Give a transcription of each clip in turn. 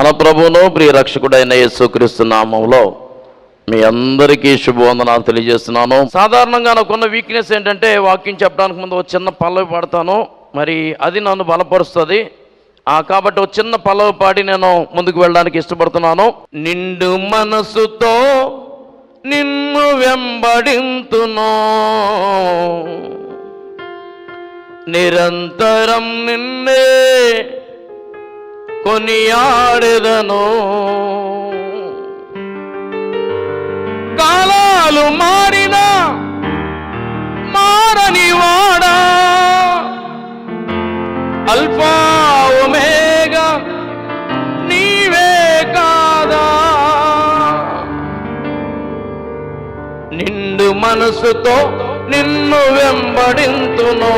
మన ప్రభువును ప్రియ రక్షకుడైన యేసుక్రీస్తు నామములో మీ అందరికీ శుభవందనాలు తెలియజేస్తున్నాను. సాధారణంగా నాకున్న వీక్నెస్ ఏంటంటే వాక్యం చెప్పడానికి ముందు ఒక చిన్న పల్లవి పాడతాను, మరి అది నన్ను బలపరుస్తుంది. కాబట్టి ఒక చిన్న పల్లవి పాడి నేను ముందుకు వెళ్ళడానికి ఇష్టపడుతున్నాను. నిండు మనసుతో నిన్ను వెంబడింతును, నిరంతరం నిన్నే కొనియాడెదను. కాలాలు మారినా మారని వాడా, అల్ఫా ఒమేగా నీవే కాదా. నిండు మనసుతో నిన్ను వెంబడింతును,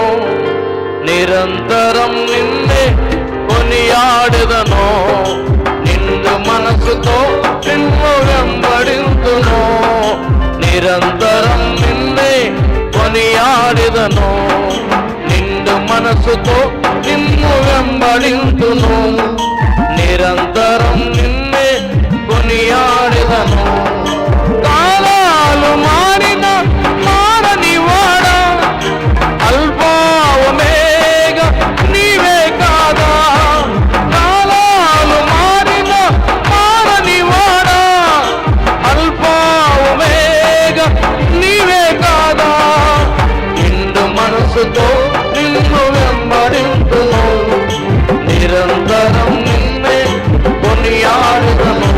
నిరంతరం నిన్నే కొనియాడెదను. నిండు మనసుతో నిన్ను వెంబడింతును, నిరంతరం నిన్నే కొనియాడెదను. నిండు మనసుతో నిన్ను వెంబడింతును, నిరంతరం నిన్నే కొనియాడెదను. కాలాలు మారిన మారని వాడా, అల్ఫా ఒమేగా నీవే కాదా. కాలాలు మారిన మారని వాడా, అల్ఫా ఒమేగా నీవే కాదా. నిండు మనసుతో నిన్ను వెంబడింతును, నిరంతరం నిన్నే కొనియాడెదను.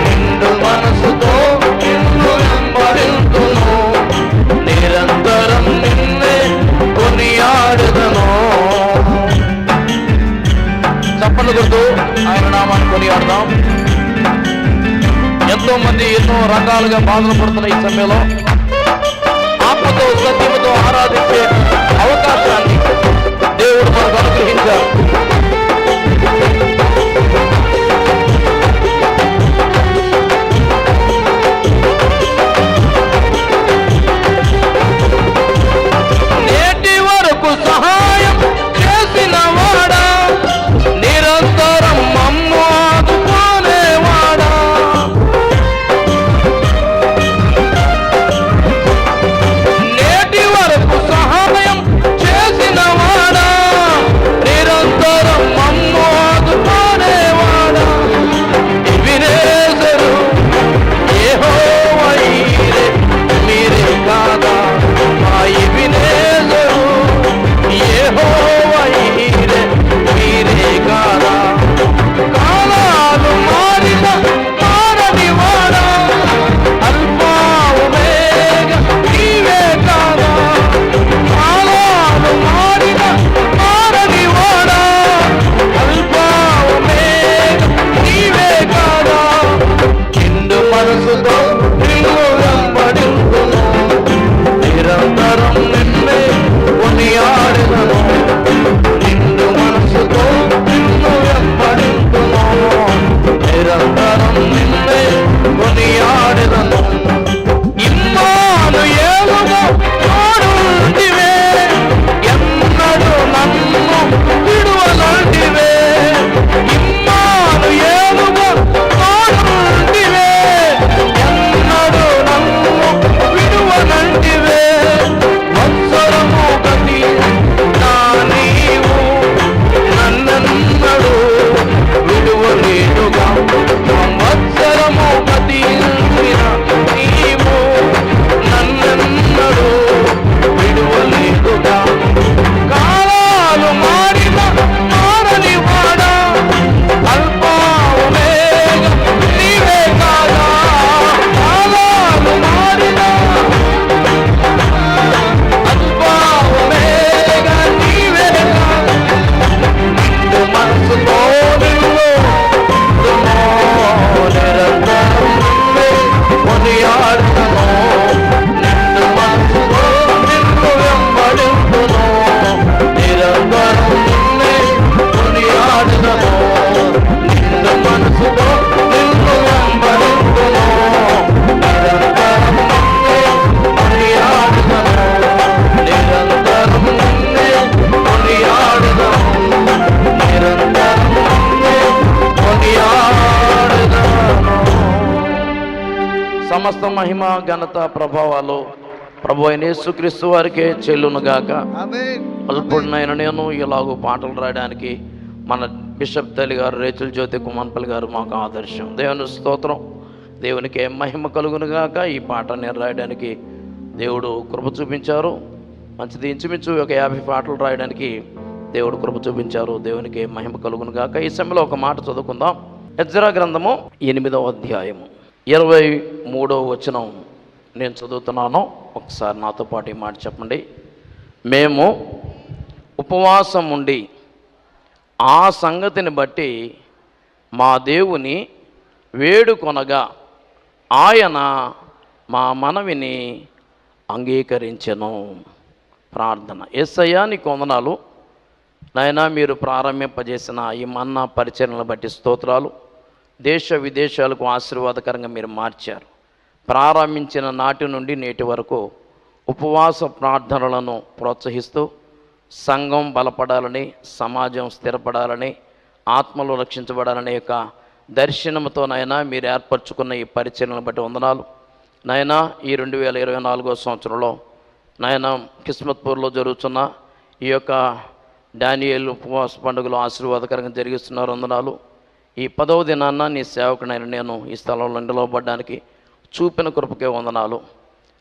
నిండు మనసుతో నిన్ను వెంబడింతును, నిరంతరం నిన్నే కొనియాడెదను. చప్పట్లు కొడుతూ ఆయన నామాన్ని కొనియాడదాం. ఎంతో మంది ఎన్నో రకాలుగా బాధలు పడుతున్న ఈ సమయంలో ఆత్మతో సత్యముతో ఆరాధించే అవకాశాన్ని దేవుడు మనకు అనుగ్రహించారు. నేటి వరకు సహాయం చేసిన వాడా, నిరంతరం మమ్ము ఆదుకునేవాడా. నేటి వరకు సహాయం చేసిన వాడా, నిరంతరం సమస్త మహిమ ఘనత ప్రభావాలు ప్రభు అయిన యేసుక్రీస్తు వారికే చెల్లునుగాక. అల్పుడినైన నేను ఇలాగూ పాటలు రాయడానికి మన బిషప్ తల్లి గారు రేచుల్ జ్యోతి కుమాన్పల్లి గారు మాకు ఆదర్శం. దేవుని స్తోత్రం, దేవునికి మహిమ కలుగునుగాక. ఈ పాట నేను రాయడానికి దేవుడు కృప చూపించారు. మంచిది, ఇంచుమించు ఒక 50 పాటలు రాయడానికి దేవుడు కృప చూపించారు. దేవునికి మహిమ కలుగునుగాక. ఈ సమయంలో ఒక మాట చదువుకుందాం. ఎజ్రా గ్రంథము 8వ అధ్యాయము 23వ వచనం నేను చదువుతున్నాను. ఒకసారి నాతో పాటు ఈ మాట చెప్పండి. మేము ఉపవాసం ఉండి ఆ సంగతిని బట్టి మా దేవుని వేడుకొనగా ఆయన మా మనవిని అంగీకరించెను. ప్రార్థన. యేసయ్యా నీకు వందనాలు నాయనా, మీరు ప్రారంభింపజేసిన ఈ మన్నా పరిచరణను బట్టి స్తోత్రాలు. దేశ విదేశాలకు ఆశీర్వాదకరంగా మీరు మార్చారు. ప్రారంభించిన నాటి నుండి నేటి వరకు ఉపవాస ప్రార్థనలను ప్రోత్సహిస్తూ సంఘం బలపడాలని, సమాజం స్థిరపడాలని, ఆత్మలు రక్షించబడాలనే యొక్క దర్శనంతోనైనా మీరు ఏర్పరచుకున్న ఈ పరిచరణను బట్టి వందనాలు నాయనా. ఈ 2024వ సంవత్సరంలో నాయన కిస్మత్పూర్లో జరుగుతున్న ఈ యొక్క డానియేల్ ఉపవాస పండుగలు ఆశీర్వాదకరంగా జరిగిస్తున్నారు. వందనాలు. ఈ 10వ దినాన్న నీ సేవకునైన నేను ఈ స్థలంలో నిలవబడ్డానికి చూపిన కృపకే వందనాలు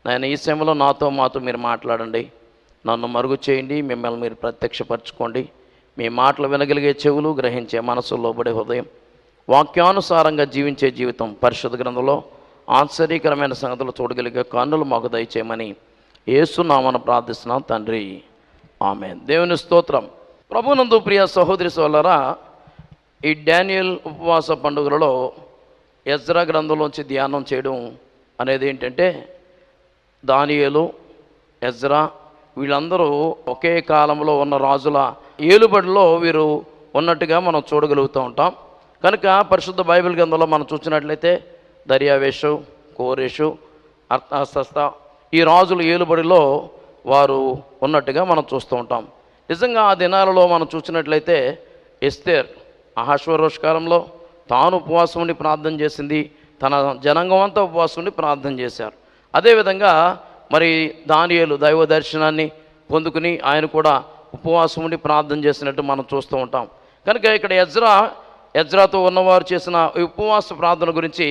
నాయన. ఈ సమయంలో మాతో మీరు మాట్లాడండి, నన్ను మరుగు చేయండి, మిమ్మల్ని మీరు ప్రత్యక్షపరచుకోండి. మీ మాటలు వినగలిగే చెవులు, గ్రహించే మనసు, లోబడే హృదయం, వాక్యానుసారంగా జీవించే జీవితం పరిశుద్ధ గ్రంథంలో ఆశ్చర్యకరమైన సంగతులు చూడగలిగే కన్నులు మాకు దయచేయమని యేసు నామమున ప్రార్థిస్తున్నాం తండ్రి, ఆమేన్. దేవుని స్తోత్రం. ప్రభునందు ప్రియ సహోదరి సోదరులారా, ఈ డానియేల్ ఉపవాస పండుగలలో ఎజ్రా గ్రంథంలోంచి ధ్యానం చేయడం అనేది ఏంటంటే, దానియేలు, ఎజ్రా వీళ్ళందరూ ఒకే కాలంలో ఉన్న రాజుల ఏలుబడిలో వీరు ఉన్నట్టుగా మనం చూడగలుగుతూ ఉంటాం. కనుక పరిశుద్ధ బైబిల్ గ్రంథంలో మనం చూసినట్లయితే దర్యావేషు, కోరేషు, అర్తహషస్త ఈ రాజుల ఏలుబడిలో వారు ఉన్నట్టుగా మనం చూస్తూ ఉంటాం. నిజంగా ఆ దినాలలో మనం చూసినట్లయితే ఎస్తేర్ అహష్వేరోషు కాలంలో తాను ఉపవాసం ఉండి ప్రార్థన చేసింది, తన జనాంగం అంతా ఉపవాసం ఉండి ప్రార్థన చేశారు. అదేవిధంగా మరి దానియేలు దైవ దర్శనాన్ని పొందుకుని ఆయన కూడా ఉపవాసం ఉండి ప్రార్థన చేసినట్టు మనం చూస్తూ ఉంటాం. కనుక ఇక్కడ ఎజ్రాతో ఉన్నవారు చేసిన ఉపవాస ప్రార్థన గురించి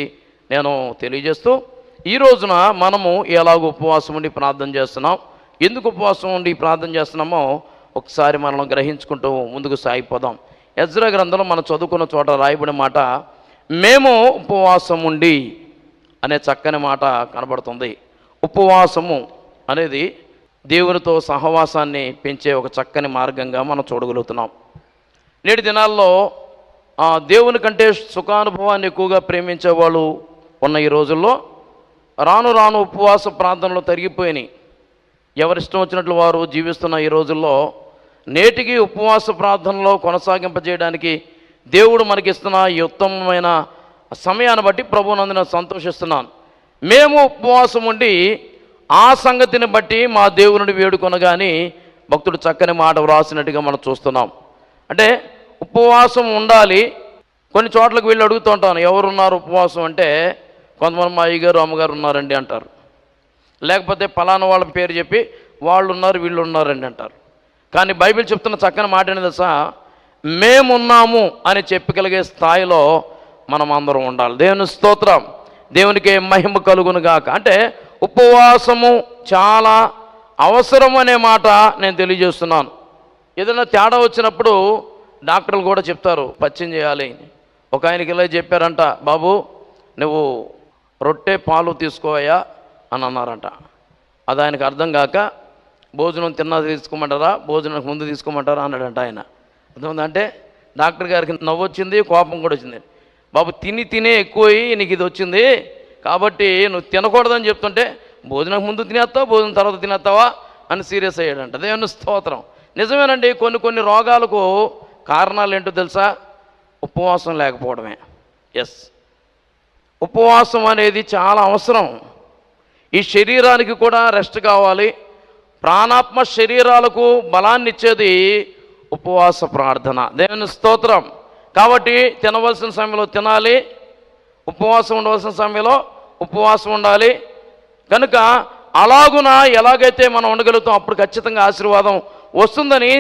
నేను తెలియజేస్తూ, ఈ రోజున మనము ఎలాగో ఉపవాసం ఉండి ప్రార్థన చేస్తున్నాం, ఎందుకు ఉపవాసం ఉండి ప్రార్థన చేస్తున్నామో ఒకసారి మనం గ్రహించుకుంటూ ముందుకు సాగిపోదాం. ఎజ్రా గ్రంథంలో మనం చదువుకున్న చోట రాయబడిన మాట మేము ఉపవాసం ఉండి అనే చక్కని మాట కనబడుతుంది. ఉపవాసము అనేది దేవునితో సహవాసాన్ని పెంచే ఒక చక్కని మార్గంగా మనం చూడగలుగుతున్నాం. నేటి దినాల్లో దేవుని కంటే సుఖానుభవాన్ని ఎక్కువగా ప్రేమించే వాళ్ళు ఉన్న ఈ రోజుల్లో రాను రాను ఉపవాస ప్రార్థనలు తరిగిపోయినాయి. ఎవరిష్టం వచ్చినట్లు వారు జీవిస్తున్న ఈ రోజుల్లో నేటికి ఉపవాస ప్రార్థనలో కొనసాగింపజేయడానికి దేవుడు మనకిస్తున్న ఈ ఉత్తమమైన సమయాన్ని బట్టి ప్రభువునందు సంతోషిస్తున్నాను. మేము ఉపవాసం ఉండి ఆ సంగతిని బట్టి మా దేవుని వేడుకొనగాని భక్తుడు చక్కని మాట వ్రాసినట్టుగా మనం చూస్తున్నాం. అంటే ఉపవాసం ఉండాలి. కొన్ని చోట్లకు వెళ్ళి అడుగుతూ ఉంటాను, ఎవరున్నారు ఉపవాసం అంటే కొంతమంది మా అయ్యగారు అమ్మగారు ఉన్నారండి అంటారు. లేకపోతే పలానా వాళ్ళ పేరు చెప్పి వాళ్ళు ఉన్నారు వీళ్ళు ఉన్నారండి అంటారు. కానీ బైబిల్ చెప్తున్న చక్కని మాట ఏంటి తెలుసా? మేమున్నాము అని చెప్పగలిగే స్థాయిలో మనం అందరం ఉండాలి. దేవుని స్తోత్రం, దేవునికి మహిమ కలుగునుగాక. అంటే ఉపవాసము చాలా అవసరం అనే మాట నేను తెలియజేస్తున్నాను. ఏదైనా తేడా వచ్చినప్పుడు డాక్టర్లు కూడా చెప్తారు పచ్యం చేయాలి. ఒక ఆయనకి ఇలా చెప్పారంట, బాబు నువ్వు రొట్టె పాలు తీసుకోవయ్యా అని అన్నారంట. అది ఆయనకు అర్థం కాక భోజనం తిన్నా తీసుకోమంటారా, భోజనానికి ముందు తీసుకోమంటారా అన్నాడంట ఆయన. అర్థమైందంటే డాక్టర్ గారికి నవ్వు వచ్చింది, కోపం కూడా వచ్చింది. బాబు తినే ఎక్కువయ్యి నీకు ఇది వచ్చింది కాబట్టి నువ్వు తినకూడదని చెప్తుంటే భోజనం ముందు తినేస్తావా భోజనం తర్వాత తినేస్తావా అని సీరియస్ అయ్యాడంట. దేవుని స్తోత్రం. నిజమేనండి, కొన్ని రోగాలకు కారణాలు ఏంటో తెలుసా? ఉపవాసం లేకపోవడమే. ఎస్, ఉపవాసం అనేది చాలా అవసరం. ఈ శరీరానికి కూడా రెస్ట్ కావాలి. ప్రాణాత్మ శరీరాలకు బలాన్ని ఇచ్చేది ఉపవాస ప్రార్థన. దేవుని స్తోత్రం. కాబట్టి తినవలసిన సమయంలో తినాలి, ఉపవాసం ఉండవలసిన సమయంలో ఉపవాసం ఉండాలి. కనుక అలాగున ఎలాగైతే మనం ఉండగలుగుతాం అప్పుడు ఖచ్చితంగా ఆశీర్వాదం వస్తుందని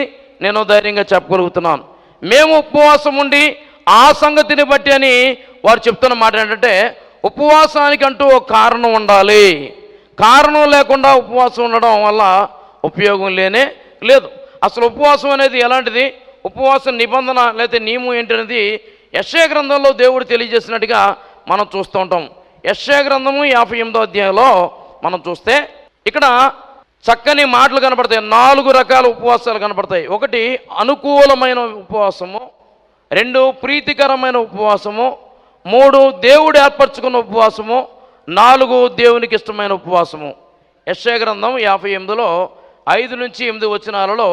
నేను ధైర్యంగా చెప్పగలుగుతున్నాను. మేము ఉపవాసం ఉండి ఆ సంగతిని బట్టి అని వారు చెప్తున్న మాట ఏంటంటే, ఉపవాసానికంటూ ఒక కారణం ఉండాలి. కారణం లేకుండా ఉపవాసం ఉండడం వల్ల ఉపయోగం లేనే లేదు. అసలు ఉపవాసం అనేది ఎలాంటిది, ఉపవాస నిబంధన లేకపోతే నియమం ఏంటనేది యెషయా గ్రంథంలో దేవుడు తెలియజేసినట్టుగా మనం చూస్తూ ఉంటాం. యెషయా గ్రంథము 58వ అధ్యాయంలో మనం చూస్తే ఇక్కడ చక్కని మాటలు కనపడతాయి. 4 రకాల ఉపవాసాలు కనపడతాయి. 1 అనుకూలమైన ఉపవాసము, 2 ప్రీతికరమైన ఉపవాసము, 3 దేవుడు ఏర్పరచుకున్న ఉపవాసము, 4 దేవునికి ఇష్టమైన ఉపవాసము. యెషయా గ్రంథం 58లో 5 నుంచి 8 వచనాలలో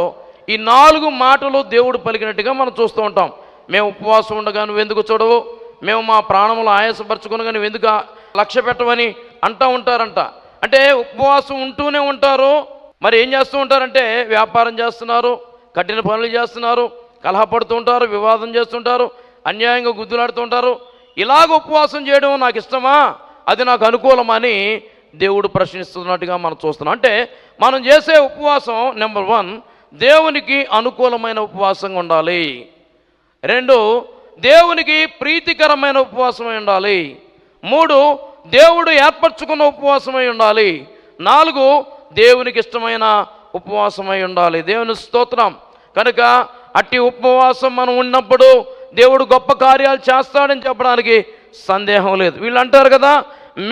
ఈ 4 మాటలు దేవుడు పలికినట్టుగా మనం చూస్తూ ఉంటాం. మేము ఉపవాసం ఉండగా నువ్వెందుకు చూడవు, మేము మా ప్రాణములు ఆయాసపరచుకునగా నువ్వెందుకు లక్ష్య పెట్టవని అంటూ ఉంటారంట. అంటే ఉపవాసం ఉంటూనే ఉంటారు, మరి ఏం చేస్తూ ఉంటారంటే వ్యాపారం చేస్తున్నారు, కఠిన పనులు చేస్తున్నారు, కలహపడుతూ ఉంటారు, వివాదం చేస్తుంటారు, అన్యాయంగా గుద్దులాడుతుంటారు. ఇలాగ ఉపవాసం చేయడం నాకు ఇష్టమా, అది నాకు అనుకూలమా అని దేవుడు ప్రశ్నిస్తున్నట్టుగా మనం చూస్తున్నాం. అంటే మనం చేసే ఉపవాసం నెంబర్ 1 దేవునికి అనుకూలమైన ఉపవాసంగా ఉండాలి. 2 దేవునికి ప్రీతికరమైన ఉపవాసమై ఉండాలి. 3 దేవుడు ఏర్పరచుకున్న ఉపవాసమై ఉండాలి. 4 దేవునికి ఇష్టమైన ఉపవాసమై ఉండాలి. దేవుని స్తోత్రం. కనుక అట్టి ఉపవాసం మనం ఉన్నప్పుడు దేవుడు గొప్ప కార్యాలు చేస్తాడని చెప్పడానికి సందేహం లేదు. వీళ్ళు అంటారు కదా,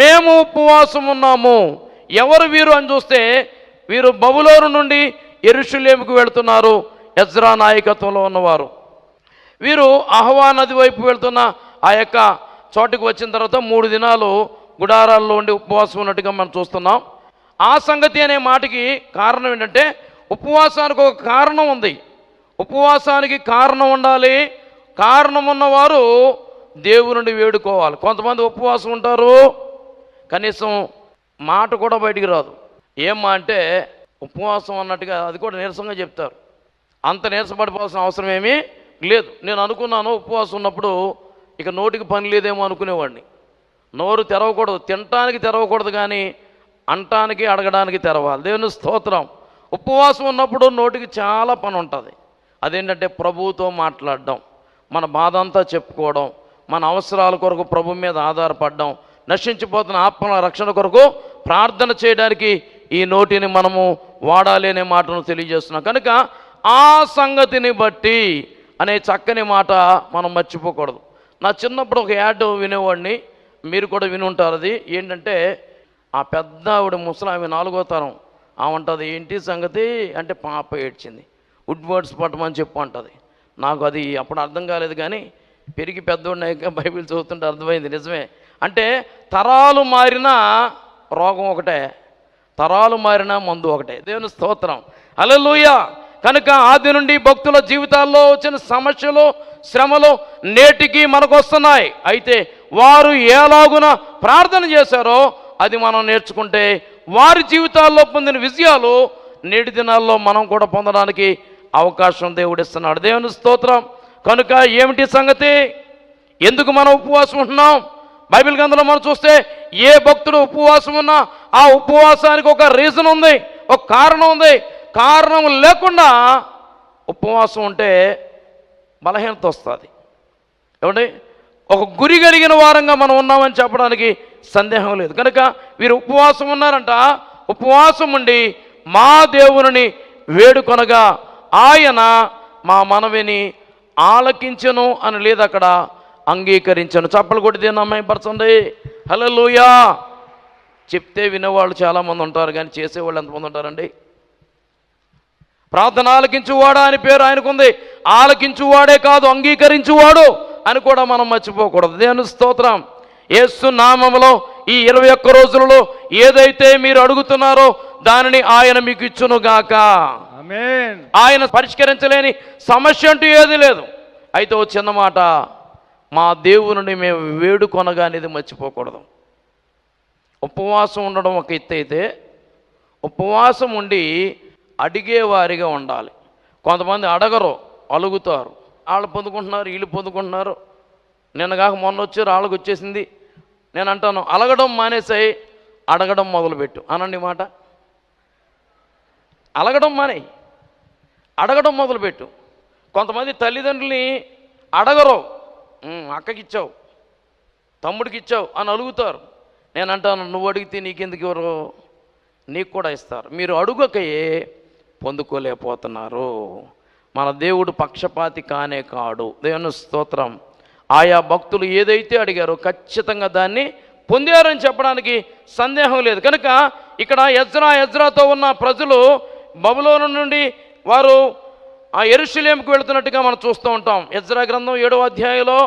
మేము ఉపవాసం ఉన్నాము. ఎవరు వీరు అని చూస్తే వీరు బబులోను నుండి యెరూషలేముకు వెళుతున్నారు, ఎజ్రా నాయకత్వంలో ఉన్నవారు. వీరు అహవా నది వైపు వెళ్తున్న ఆ యొక్క చోటుకు వచ్చిన తర్వాత 3 దినాలు గుడారాల్లో ఉండి ఉపవాసం ఉన్నట్టుగా మనం చూస్తున్నాం. ఆ సంగతి అనే మాటకి కారణం ఏంటంటే, ఉపవాసానికి ఒక కారణం ఉంది. ఉపవాసానికి కారణం ఉండాలి. కారణం ఉన్నవారు దేవుని వేడుకోవాలి. కొంతమంది ఉపవాసం ఉంటారు, కనీసం మాట కూడా బయటికి రాదు. ఏమ్మా అంటే ఉపవాసం అన్నట్టుగా అది కూడా నీరసంగా చెప్తారు. అంత నీరసపడిపోవాల్సిన అవసరం ఏమీ లేదు. నేను అనుకున్నాను ఉపవాసం ఉన్నప్పుడు ఇక నోటికి పని లేదేమో అనుకునేవాడిని. నోరు తెరవకూడదు, తినటానికి తెరవకూడదు, కానీ అంటానికి అడగడానికి తెరవాలి. దేవుని స్తోత్రం. ఉపవాసం ఉన్నప్పుడు నోటికి చాలా పని ఉంటుంది. అదేంటంటే ప్రభువుతో మాట్లాడడం, మన బాధ అంతా చెప్పుకోవడం, మన అవసరాల కొరకు ప్రభు మీద ఆధారపడడం, నశించిపోతున్న ఆత్మల రక్షణ కొరకు ప్రార్థన చేయడానికి ఈ నోటిని మనము వాడాలి అనే మాటను తెలియజేస్తున్నాం. కనుక ఆ సంగతిని బట్టి అనే చక్కని మాట మనం మర్చిపోకూడదు. నా చిన్నప్పుడు ఒక యాడ్ వినేవాడిని, మీరు కూడా విని ఉంటారు. అది ఏంటంటే, ఆ పెద్ద ఆవిడ ముసలామె 4వ తరం ఉంటుంది. ఏంటి సంగతి అంటే, పాప ఏడ్చింది, వుడ్ వర్డ్స్ పట్టమని చెప్పు అంటుంది. నాకు అది అప్పుడు అర్థం కాలేదు, కానీ పెరిగి పెద్దోడినాక బైబిల్ చదువుతుంటే అర్థమైంది. నిజమే. అంటే తరాలు మారినా రోగం ఒకటే, తరాలు మారినా మందు ఒకటే. దేవుని స్తోత్రం. హల్లెలూయా. కనుక ఆది నుండి భక్తుల జీవితాల్లో వచ్చిన సమస్యలు, శ్రమలు నేటికి మనకు వస్తున్నాయి. అయితే వారు ఎలాగున ప్రార్థన చేశారో అది మనం నేర్చుకుంటే వారి జీవితాల్లో పొందిన విజయాలు నేటి దినాల్లో మనం కూడా పొందడానికి అవకాశం దేవుడిస్తున్నాడు. దేవుని స్తోత్రం. కనుక ఏమిటి సంగతి, ఎందుకు మనం ఉపవాసం ఉంటున్నాం? బైబిల్ గ్రంథంలో మనం చూస్తే ఏ భక్తుడు ఉపవాసం ఉన్నా ఆ ఉపవాసానికి ఒక రీజన్ ఉంది, ఒక కారణం ఉంది. కారణం లేకుండా ఉపవాసం ఉంటే బలహీనత వస్తుంది. ఏమండి, ఒక గురి కలిగిన వారంగా మనం ఉన్నామని చెప్పడానికి సందేహం లేదు. కనుక వీరు ఉపవాసం ఉన్నారంట. ఉపవాసం ఉండి మా దేవుని వేడుకొనగా ఆయన మా మనవిని ఆలకించను అని లేదు, అక్కడ అంగీకరించను. చప్పలు కొట్టి దీన్ని అమ్మాయిపరచండి. హల్లెలూయా. చెప్తే వినేవాళ్ళు చాలామంది ఉంటారు, కానీ చేసేవాళ్ళు ఎంతమంది ఉంటారండి? ప్రార్థన ఆలకించువాడా అని పేరు ఆయనకుంది. ఆలకించువాడే కాదు, అంగీకరించువాడు అని కూడా మనం మర్చిపోకూడదు. దేవుని స్తోత్రం. యేసు నామములో ఈ 21 రోజులలో ఏదైతే మీరు అడుగుతున్నారో దానిని ఆయన మీకు ఇచ్చునుగాక. ఆమేన్. ఆయన పరిష్కరించలేని సమస్య అంటూ ఏది లేదు. అయితే ఓ చిన్న మాట, మా దేవుని మేము వేడుకొనగా అనేది మర్చిపోకూడదు. ఉపవాసం ఉండడం ఒక ఎత్తు అయితే, ఉపవాసం ఉండి అడిగేవారిగా ఉండాలి. కొంతమంది అడగరు, అలుగుతారు. వాళ్ళు పొందుకుంటున్నారు, వీళ్ళు పొందుకుంటున్నారు. నిన్నగాక మొన్న వచ్చారు, వాళ్ళకి వచ్చేసింది. నేను అంటాను, అలగడం మానేసాయి, అడగడం మొదలుపెట్టు అనండి మాట. అలగడం మానే, అడగడం మొదలుపెట్టు. కొంతమంది తల్లిదండ్రుల్ని అడగరు. అక్కకిచ్చావు, తమ్ముడికి ఇచ్చావు అని అడుగుతారు. నేను అంటాను, నువ్వు అడిగితే నీకెందుకు ఎవరు, నీకు కూడా ఇస్తారు. మీరు అడుగకయే పొందుకోలేకపోతున్నారు. మన దేవుడు పక్షపాతి కానే కాడు. దేవుని స్తోత్రం. ఆయా భక్తులు ఏదైతే అడిగారో ఖచ్చితంగా దాన్ని పొందారని చెప్పడానికి సందేహం లేదు. కనుక ఇక్కడ ఎజ్రాతో ఉన్న ప్రజలు బబులోను నుండి వారు ఆ యెరూషలేముకు వెళుతున్నట్టుగా మనం చూస్తూ ఉంటాం. ఎజ్రా గ్రంథం 7వ అధ్యాయంలో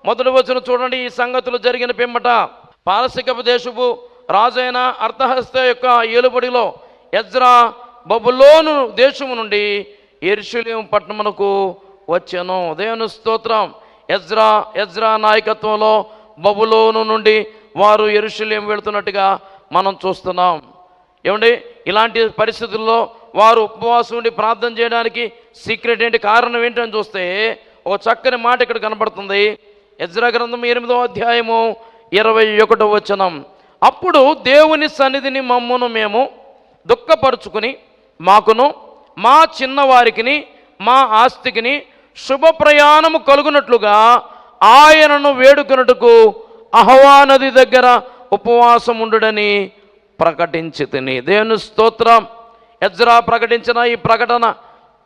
1వ వచనం చూడండి. ఈ సంగతులు జరిగిన పిమ్మట పారసికపు దేశపు రాజైన అర్తహస్త యొక్క ఏలుబడిలో ఎజ్రా బబులోను దేశము నుండి యెరూషలేము పట్టణమునకు వచ్చెను. దేవుని స్తోత్రం. ఎజ్రా నాయకత్వంలో బబులోను నుండి వారు యెరూషలేము వెళుతున్నట్టుగా మనం చూస్తున్నాం. ఏమండి, ఇలాంటి పరిస్థితుల్లో వారు ఉపవాసం ఉండి ప్రార్థన చేయడానికి సీక్రెట్ ఏంటి, కారణం ఏంటని చూస్తే ఒక చక్కని మాట ఇక్కడ కనబడుతుంది. ఎజ్రా గ్రంథం 8వ అధ్యాయము 21వ వచనం. అప్పుడు దేవుని సన్నిధిని మమ్మును మేము దుఃఖపరుచుకుని మాకును మా చిన్నవారికిని మా ఆస్తికిని శుభ ప్రయాణము కలుగునట్లుగా ఆయనను వేడుకొనుటకు అహవా నది దగ్గర ఉపవాసం ఉండుడని ప్రకటించి తిని. దేవుని స్తోత్రం. ఎజ్రా ప్రకటించిన ఈ ప్రకటన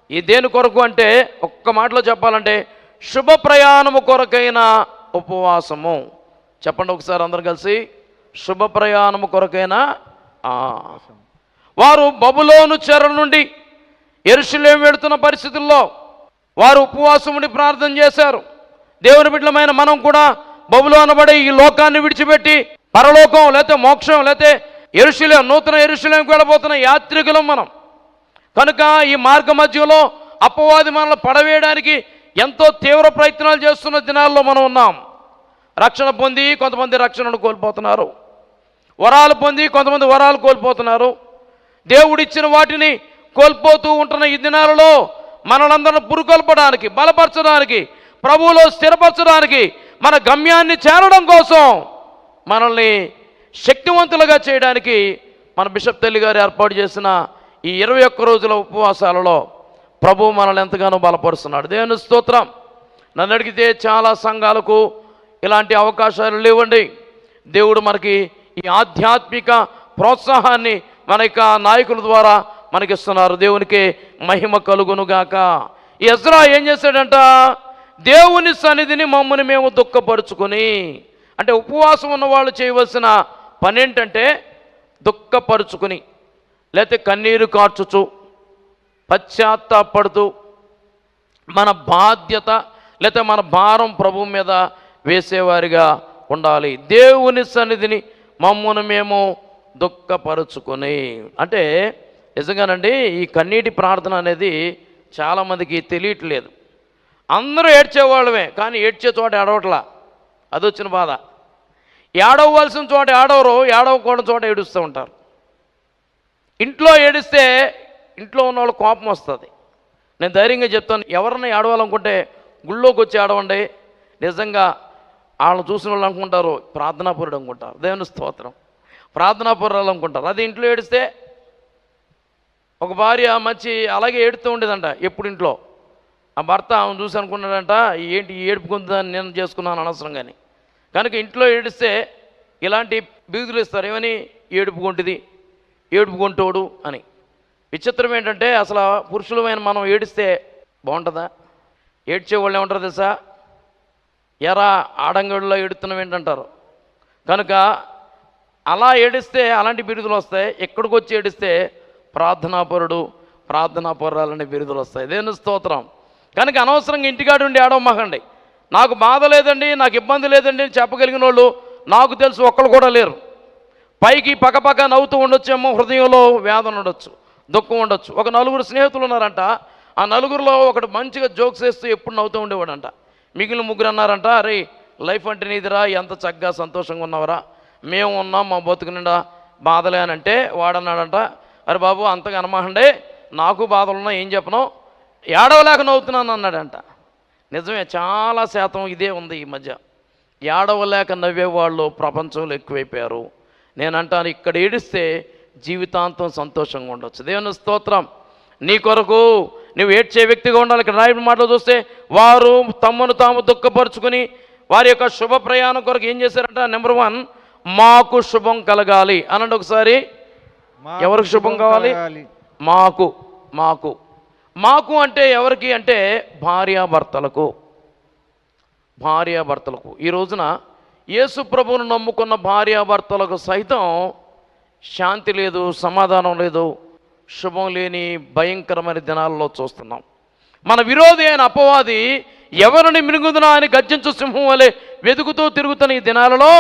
ఈ దేని కొరకు అంటే, ఒక్క మాటలో చెప్పాలంటే శుభ ప్రయాణము కొరకైన ఉపవాసము. చెప్పండి ఒకసారి అందరు కలిసి, శుభ ప్రయాణము కొరకైన. వారు బబులోను చెర నుండి యెరూషలేము వెళుతున్న పరిస్థితుల్లో వారు ఉపవాసం ఉండి ప్రార్థన చేశారు. దేవుని బిడ్డలమైన మనం కూడా బబులోను పడి ఈ లోకాన్ని విడిచిపెట్టి పరలోకం లేకపోతే మోక్షం లేకపోతే యెరూషలేము, నూతన యెరూషలేముకు వెళ్ళబోతున్న యాత్రికులం మనం. కనుక ఈ మార్గ మధ్యలో అపవాది మనల్ని పడవేయడానికి ఎంతో తీవ్ర ప్రయత్నాలు చేస్తున్న దినాల్లో మనం ఉన్నాం. రక్షణ పొంది కొంతమంది రక్షణను కోల్పోతున్నారు, వరాలు పొంది కొంతమంది వరాలు కోల్పోతున్నారు. దేవుడిచ్చిన వాటిని కోల్పోతూ ఉంటున్న ఈ దినాలలో మనలందరిని పురుకొల్పడానికి, బలపరచడానికి, ప్రభువులో స్థిరపరచడానికి, మన గమ్యాన్ని చేరడం కోసం మనల్ని శక్తివంతులుగా చేయడానికి మన బిషప్ తల్లి గారు ఏర్పాటు చేసిన ఈ 21 రోజుల ఉపవాసాలలో ప్రభువు మనల్ని ఎంతగానో బలపరుస్తున్నాడు. దేవుని స్తోత్రం. నన్ను అడిగితే చాలా సంఘాలకు ఇలాంటి అవకాశాలు లేవండి. దేవుడు మనకి ఈ ఆధ్యాత్మిక ప్రోత్సాహాన్ని మన యొక్క నాయకుల ద్వారా మనకిస్తున్నారు. దేవునికి మహిమ కలుగునుగాక. ఈ ఎజ్రా ఏం చేశాడంట, దేవుని సన్నిధిని మమ్మల్ని మేము దుఃఖపరుచుకొని, అంటే ఉపవాసం ఉన్న వాళ్ళు చేయవలసిన పని ఏంటంటే దుఃఖపరుచుకుని, లేకపోతే కన్నీరు కార్చుచు, పశ్చాత్తాపడుతూ మన బాధ్యత లేకపోతే మన భారం ప్రభు మీద వేసేవారిగా ఉండాలి. దేవుని సన్నిధిని మమ్మల్ని మేము దుఃఖపరుచుకొని, అంటే నిజంగానండి ఈ కన్నీటి ప్రార్థన అనేది చాలామందికి తెలియట్లేదు. అందరూ ఏడ్చేవాళ్ళమే, కానీ ఏడ్చే చోట ఏడవట్లా. అది వచ్చిన బాధ. ఏడవలసిన చోట ఏడవరు, ఏడవకూడని చోట ఏడుస్తూ ఉంటారు. ఇంట్లో ఏడిస్తే ఇంట్లో ఉన్న వాళ్ళు కోపం వస్తుంది. నేను ధైర్యంగా చెప్తాను, ఎవరన్నా ఏడవాలనుకుంటే గుళ్ళోకి వచ్చి ఏడవండి. నిజంగా వాళ్ళని చూసిన వాళ్ళు అనుకుంటారు ప్రార్థనాపరుడు అనుకుంటారు. దేవుని స్తోత్రం, ప్రార్థనాపరులు అనుకుంటారు. అది ఇంట్లో ఏడిస్తే, ఒక భార్య మంచి అలాగే ఏడుతూ ఉండేదంట ఎప్పుడు ఇంట్లో. ఆ భర్త ఆమెను చూసి అనుకున్నాడంట, ఏంటి ఏడుపుకుందని నేను చేసుకున్నాను అనవసరంగాని. కనుక ఇంట్లో ఏడిస్తే ఇలాంటి బీదులు ఇస్తారు, ఏమని, ఏడుపుకుంటుంది, ఏడుపుకుంటోడు అని. విచిత్రం ఏంటంటే అసలు పురుషులమైన మనం ఏడిస్తే బాగుంటుందా? ఏడ్చేవాళ్ళు ఏమంటారు తెలుసా, ఎరా ఆడంగడిలో ఏడుతున్నాం ఏంటంటారు. కనుక అలా ఏడిస్తే అలాంటి బిరుదులు వస్తాయి. ఎక్కడికి వచ్చి ఏడిస్తే ప్రార్థనాపరుడు, ప్రార్థనాపరురాలనే బిరుదులు వస్తాయి. దేవుని స్తోత్రం. కనుక అనవసరంగా ఇంటికాడు ఉండి ఏడవమాకండి. నాకు బాధ లేదండి, నాకు ఇబ్బంది లేదండి అని చెప్పగలిగిన వాళ్ళు నాకు తెలుసు ఒక్కరు కూడా లేరు. పైకి పక్కపక్క నవ్వుతూ ఉండొచ్చేమో, హృదయంలో వేదన ఉండొచ్చు, దుఃఖం ఉండొచ్చు. ఒక 4 స్నేహితులు ఉన్నారంట. ఆ 4గురిలో ఒకడు మంచిగా జోక్స్ వేస్తూ ఎప్పుడు నవ్వుతూ ఉండేవాడంట. మిగిలిన 3 అన్నారంట, అరే లైఫ్ అంటే నీదిరా, ఎంత చక్కగా సంతోషంగా ఉన్నావరా, మేము ఉన్నాం, మా బతుకు నిండా బాధలే అని అంటే వాడన్నాడంట, అరే బాబు అంతగా అనమాకండి, నాకు బాధలున్నా ఏం చెప్పను, ఏడవలేక నవ్వుతున్నాను అన్నాడంట. నిజమే, చాలా శాతం ఇదే ఉంది ఈ మధ్య. ఏడవలేక నవ్వేవాళ్ళు ప్రపంచంలో ఎక్కువైపోయారు. నేనంటాను, ఇక్కడ ఏడిస్తే జీవితాంతం సంతోషంగా ఉండొచ్చు. దేవుని స్తోత్రం. నీ కొరకు నువ్వు ఏడ్చే వ్యక్తిగా ఉండాలి. ఇక్కడ రాయబడిన మాటలు చూస్తే, వారు తమను తాము దుఃఖపరుచుకుని వారి యొక్క శుభ ప్రయాణం కొరకు ఏం చేశారంట? నెంబర్ 1, మాకు శుభం కలగాలి అనండి ఒకసారి. ఎవరికి శుభం కావాలి? మాకు. మాకు మాకు అంటే ఎవరికి అంటే భార్యాభర్తలకు. భార్యాభర్తలకు ఈ రోజున యేసు ప్రభువును నమ్ముకున్న భార్యాభర్తలకు సైతం శాంతి లేదు, సమాధానం లేదు, శుభం లేని భయంకరమైన దినాల్లో చూస్తున్నాం. మన విరోధి అయిన అపవాది ఎవరిని మిరుగుదునా అని గర్జించు సింహం వలె వెతుకుతూ తిరుగుతున్న ఈ దినాలలో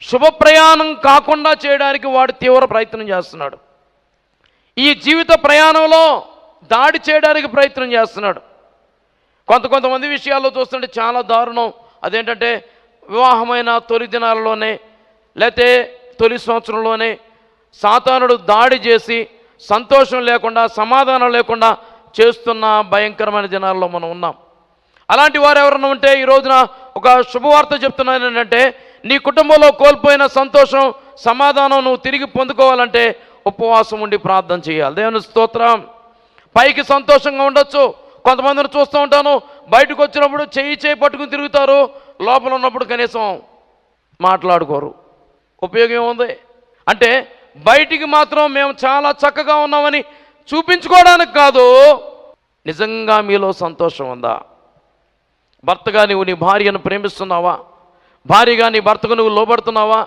శుభ ప్రయాణం కాకుండా చేయడానికి వాడు తీవ్ర ప్రయత్నం చేస్తున్నాడు. ఈ జీవిత ప్రయాణంలో దాడి చేయడానికి ప్రయత్నం చేస్తున్నాడు. కొంతమంది విషయాల్లో చూస్తుంటే చాలా దారుణం. అదేంటంటే, వివాహమైన తొలి దినాలలోనే లేతే తొలి సంవత్సరంలోనే సాతానుడు దాడి చేసి సంతోషం లేకుండా, సమాధానం లేకుండా చేస్తున్న భయంకరమైన దినాల్లో మనం ఉన్నాం. అలాంటి వారు ఎవరైనా ఉంటే ఈ రోజున ఒక శుభవార్త చెప్తున్నాను ఏంటంటే, నీ కుటుంబంలో కోల్పోయిన సంతోషం, సమాధానం నువ్వు తిరిగి పొందుకోవాలంటే ఉపవాసం ఉండి ప్రార్థన చేయాలి. దేవుని స్తోత్రం. పైకి సంతోషంగా ఉండొచ్చు. కొంతమందిని చూస్తూ ఉంటాను, బయటకు వచ్చినప్పుడు చేయి పట్టుకుని తిరుగుతారు, లోపల ఉన్నప్పుడు కనీసం మాట్లాడుకోరు. ఉపయోగం ఏముంది? అంటే బయటికి మాత్రం మేము చాలా చక్కగా ఉన్నామని చూపించుకోవడానికి కాదు, నిజంగా మీలో సంతోషం ఉందా? భర్తగా నువ్వు నీ భార్యను ప్రేమిస్తున్నావా? భార్యగా నీ భర్తకు నువ్వు లోబడుతున్నావా?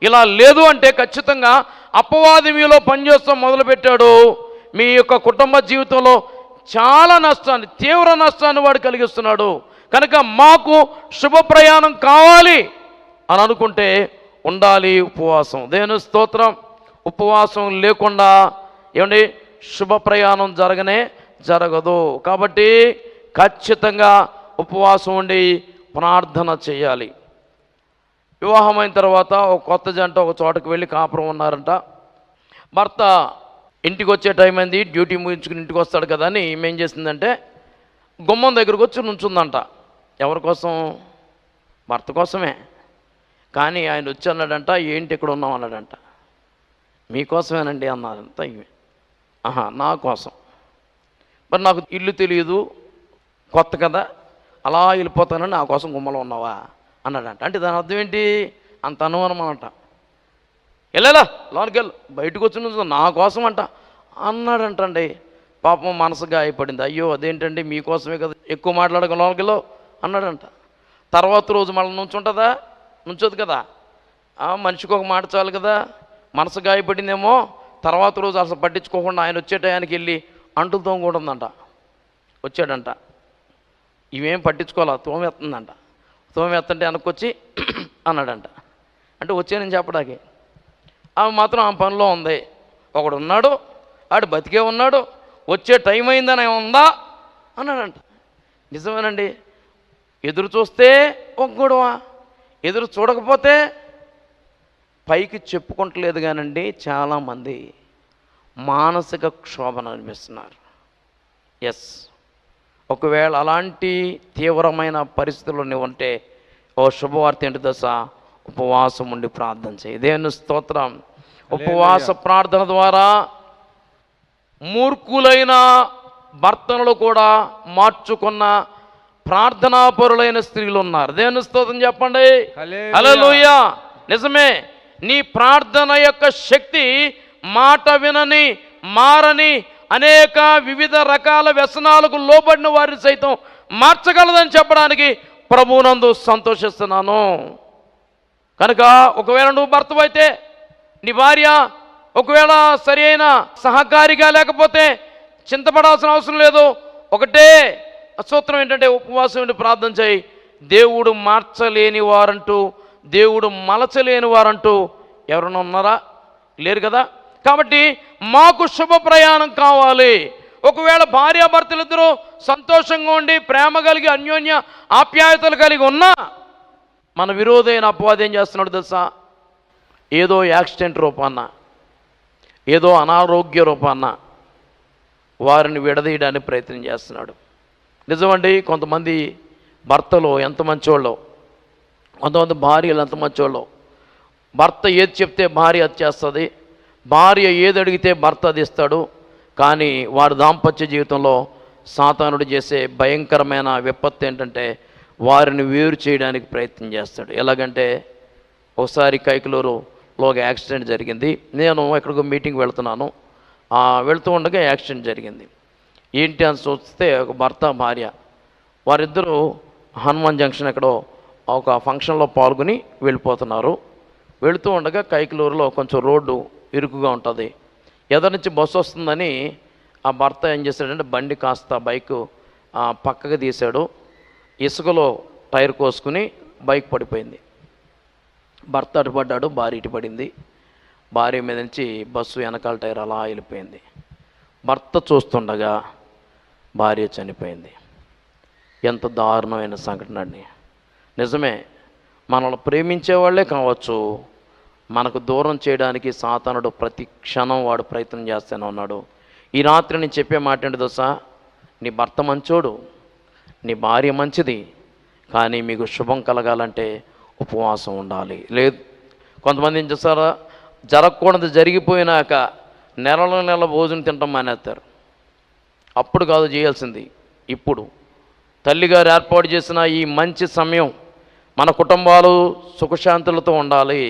ఇలా లేదు అంటే ఖచ్చితంగా అపవాది మీలో పనిచేస్తూ మొదలుపెట్టాడు. మీ యొక్క కుటుంబ జీవితంలో చాలా నష్టాన్ని, తీవ్ర నష్టాన్ని వాడు కలిగిస్తున్నాడు. కనుక మాకు శుభ ప్రయాణం కావాలి అని అనుకుంటే ఉండాలి ఉపవాసం. దేవుని స్తోత్రం. ఉపవాసం లేకుండా ఏమండి శుభ ప్రయాణం జరగదు. కాబట్టి ఖచ్చితంగా ఉపవాసం ఉండి ప్రార్థన చేయాలి. వివాహమైన తర్వాత ఒక కొత్త జంట ఒక చోటకు వెళ్ళి కాపురం ఉన్నారంట. భర్త ఇంటికి వచ్చే టైం అయింది, డ్యూటీ ముగించుకుని ఇంటికి వస్తాడు కదా అని ఏం చేసిందంటే, గుమ్మం దగ్గరకు వచ్చి నుంచుందంట. ఎవరి కోసం? భర్త కోసమే. కానీ ఆయన వచ్చి అన్నాడంట, ఏంటి ఇక్కడ ఉన్నాం అన్నాడంట. మీకోసమేనండి అన్నారంట. నా కోసం. మరి నాకు ఇల్లు తెలియదు, కొత్త కదా, అలా వెళ్ళిపోతానని నా కోసం గుమ్మలో ఉన్నావా అన్నాడంట. అంటే దాని అర్థం ఏంటి? అంత అనుమానం అనట. వెళ్ళాలా లోనికి వెళ్ళు, బయటకు వచ్చి నా కోసం అంట అన్నాడంటండి. పాపం మనసు గాయపడింది. అయ్యో అదేంటండి మీకోసమే కదా, ఎక్కువ మాట్లాడక లోనికి వెళ్ళు అన్నాడంట. తర్వాత రోజు మళ్ళీ నుంచుంటుందా? నుంచోదు కదా. మనిషికి ఒక మాట చాలు కదా. మనసు గాయపడిందేమో. తర్వాత రోజు అసలు పట్టించుకోకుండా ఆయన వచ్చే టయానికి వెళ్ళి అంటులు తోముకుంటుందంట. వచ్చాడంట, ఇవేం పట్టించుకోవాలా, తోమేస్తుందంట. తోమేస్తుంటే వెనక్కొచ్చి అన్నాడంట. అంటే వచ్చానని చెప్పడానికి. ఆమె మాత్రం ఆ పనిలో ఉంది. ఒకడు ఉన్నాడు, ఆడు బతికే ఉన్నాడు, వచ్చే టైం అయిందని ఉందా అన్నాడంట. నిజమేనండి. ఎదురు చూస్తే ఒక గొడవ, ఎదురు చూడకపోతే పైకి చెప్పుకుంటలేదు కానండి చాలామంది మానసిక క్షోభను అనిపిస్తున్నారు. ఎస్, ఒకవేళ అలాంటి తీవ్రమైన పరిస్థితుల్లో నువ్వు ఉంటే ఓ శుభవార్త ఏంటి దశ? ఉపవాసం ఉండి ప్రార్థన చేయి. దేవుని స్తోత్రం. ఉపవాస ప్రార్థన ద్వారా మూర్ఖులైన భర్తనులు కూడా మార్చుకున్న ప్రార్థనాపరులైన స్త్రీలు ఉన్నారు. దేవుని స్తోత్రం చెప్పండి. హల్లెలూయా. నిజమే. నీ ప్రార్థన యొక్క శక్తి మాట వినని, మారని, అనేక వివిధ రకాల వ్యసనాలకు లోబడిన వారిని సైతం మార్చగలదని చెప్పడానికి ప్రభువునందు సంతోషిస్తున్నాను. కనుక ఒకవేళ నువ్వు భర్తవైతే, నీ భార్య ఒకవేళ సరి అయిన సహకారిగా లేకపోతే చింతపడాల్సిన అవసరం లేదు. ఒకటే సూత్రం ఏంటంటే, ఉపవాసం ఉండి ప్రార్థన చేయి. దేవుడు మార్చలేని వారంటూ, దేవుడు మలచలేని వారంటూ ఎవరైనా ఉన్నారా? లేరు కదా. కాబట్టి మాకు శుభ ప్రయాణం కావాలి. ఒకవేళ భార్యాభర్తలిద్దరూ సంతోషంగా ఉండి ప్రేమ కలిగి అన్యోన్య ఆప్యాయతలు కలిగి ఉన్నా, మన విరోధైన అపవాది ఏం చేస్తున్నాడు తెలుసా? ఏదో యాక్సిడెంట్ రూపాన్న, ఏదో అనారోగ్య రూపాన్న వారిని విడదీయడానికి ప్రయత్నం చేస్తున్నాడు. నిజమండి. కొంతమంది భర్తలు ఎంత మంచోళ్ళు, కొంతమంది భార్యలు ఎంత మంచోళ్ళు, భర్త ఏది చెప్తే భార్య అది చేస్తుంది, భార్య ఏది అడిగితే భర్త అది ఇస్తాడు. కానీ వారి దాంపత్య జీవితంలో సాతానుడు చేసే భయంకరమైన విపత్తు ఏంటంటే వారిని వేరు చేయడానికి ప్రయత్నం చేస్తాడు. ఎలాగంటే ఒకసారి కైకలూరులో ఒక యాక్సిడెంట్ జరిగింది. నేను ఎక్కడికో మీటింగ్ వెళ్తున్నాను, వెళ్తూ ఉండగా యాక్సిడెంట్ జరిగింది. ఏంటి అని చూస్తే ఒక భర్త భార్య వారిద్దరూ హనుమాన్ జంక్షన్ ఎక్కడో ఒక ఫంక్షన్లో పాల్గొని వెళ్ళిపోతున్నారు. వెళుతూ ఉండగా కైకలూరులో కొంచెం రోడ్డు ఇరుకుగా ఉంటుంది. ఎదురు నుంచి బస్సు వస్తుందని ఆ భర్త ఏం చేశాడంటే బండి కాస్త బైక్ పక్కకు తీశాడు. ఇసుకలో టైర్ కోసుకుని బైక్ పడిపోయింది. భర్త అటు పడ్డాడు, భార్య ఇటు పడింది. భార్య మీద నుంచి బస్సు వెనకాల టైర్ అలా వెళ్ళిపోయింది. భర్త చూస్తుండగా భార్య చనిపోయింది. ఎంత దారుణమైన సంఘటన అండి. నిజమే, మనల్ని ప్రేమించే వాళ్ళే కావచ్చు, మనకు దూరం చేయడానికి సాతానుడు ప్రతి క్షణం వాడు ప్రయత్నం చేస్తూనే ఉన్నాడు. ఈ రాత్రి నేను చెప్పే మాట ఏంటి దోసా, నీ భర్త మంచోడు, నీ భార్య మంచిది, కానీ మీకు శుభం కలగాలంటే ఉపవాసం ఉండాలి. లేదు కొంతమంది ఏం చేస్తారా, జరగకూడదు జరిగిపోయినాక నెల భోజనం తినటం మానేస్తారు. అప్పుడు కాదు చేయాల్సింది, ఇప్పుడు తల్లిగారు ఏర్పాటు చేసిన ఈ మంచి సమయం మన కుటుంబాలు సుఖశాంతులతో ఉండాలి,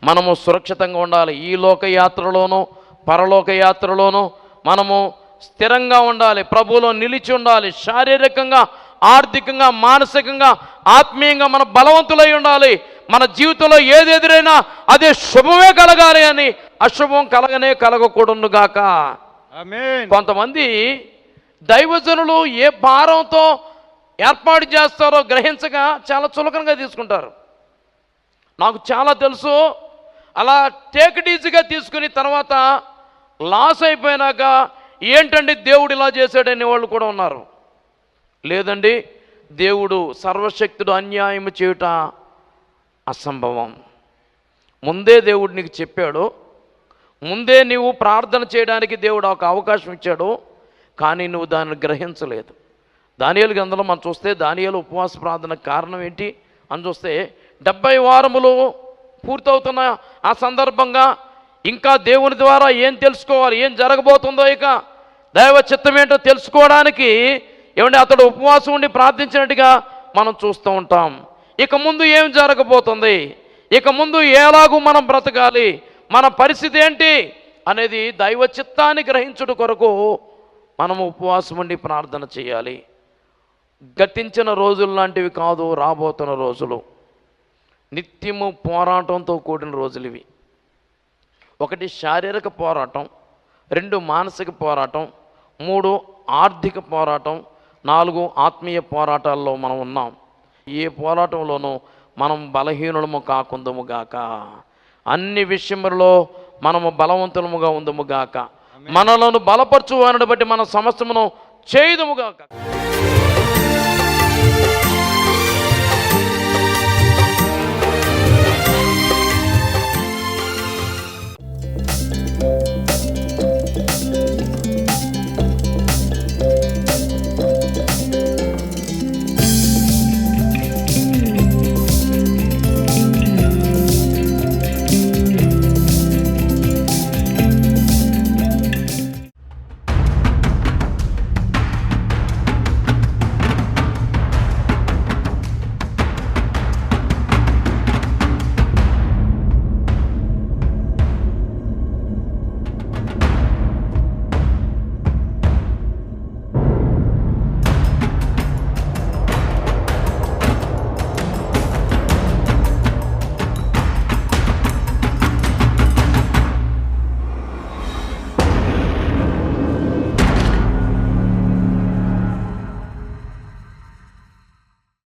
మనము సురక్షితంగా ఉండాలి. ఈ లోక యాత్రలోనూ పరలోక యాత్రలోనూ మనము స్థిరంగా ఉండాలి, ప్రభువులో నిలిచి ఉండాలి. శారీరకంగా, ఆర్థికంగా, మానసికంగా, ఆత్మీయంగా మన బలవంతులై ఉండాలి. మన జీవితంలో ఏది ఎదురైనా అదే శుభమే కలగాలి అని, అశుభం కలగకూడదు గాక. ఆమేన్. కొంతమంది దైవజనులు ఏ భారంతో ఏర్పాటు చేస్తారో గ్రహించగా చాలా చులకనగా తీసుకుంటారు. నాకు చాలా తెలుసు, అలా టేక్ ఇట్ ఈజీగా తీసుకుని తర్వాత లాస్ అయిపోయినాక ఏంటండి దేవుడు ఇలా చేశాడనే వాళ్ళు కూడా ఉన్నారు. లేదండి, దేవుడు సర్వశక్తుడు అన్యాయం చేయుట అసంభవం. ముందే దేవుడు నీకు చెప్పాడు, ముందే నీవు ప్రార్థన చేయడానికి దేవుడు ఒక అవకాశం ఇచ్చాడు, కానీ నువ్వు దాన్ని గ్రహించలేదు. దానియేలు గ్రంథంలో మనం చూస్తే దానియేలు ఉపవాస ప్రార్థనకు కారణం ఏంటి అని చూస్తే 70 వారములు పూర్తవుతున్న ఆ సందర్భంగా ఇంకా దేవుని ద్వారా ఏం తెలుసుకోవాలి, ఏం జరగబోతుందో, ఇక దైవ చిత్తం ఏంటో తెలుసుకోవడానికి ఏమంటే అతడు ఉపవాసం ఉండి ప్రార్థించినట్టుగా మనం చూస్తూ ఉంటాం. ఇక ముందు ఏం జరగబోతుంది, ఇక ముందు ఎలాగూ మనం బ్రతకాలి, మన పరిస్థితి ఏంటి అనేది దైవ చిత్తాన్ని గ్రహించుట కొరకు మనము ఉపవాసం ఉండి ప్రార్థన చేయాలి. గతించిన రోజులు లాంటివి కాదు రాబోతున్న రోజులు, నిత్యము పోరాటంతో కూడిన రోజులు ఇవి. 1 శారీరక పోరాటం, 2 మానసిక పోరాటం, 3 ఆర్థిక పోరాటం, 4 ఆత్మీయ పోరాటాల్లో మనం ఉన్నాం. ఏ పోరాటంలోనూ మనం బలహీనులము కాకుందము గాక, అన్ని విషయములలో మనము బలవంతులముగా ఉందము గాక, మనలను బలపరచు వారిని బట్టి మన సమస్తమును చేయుదుము గాక.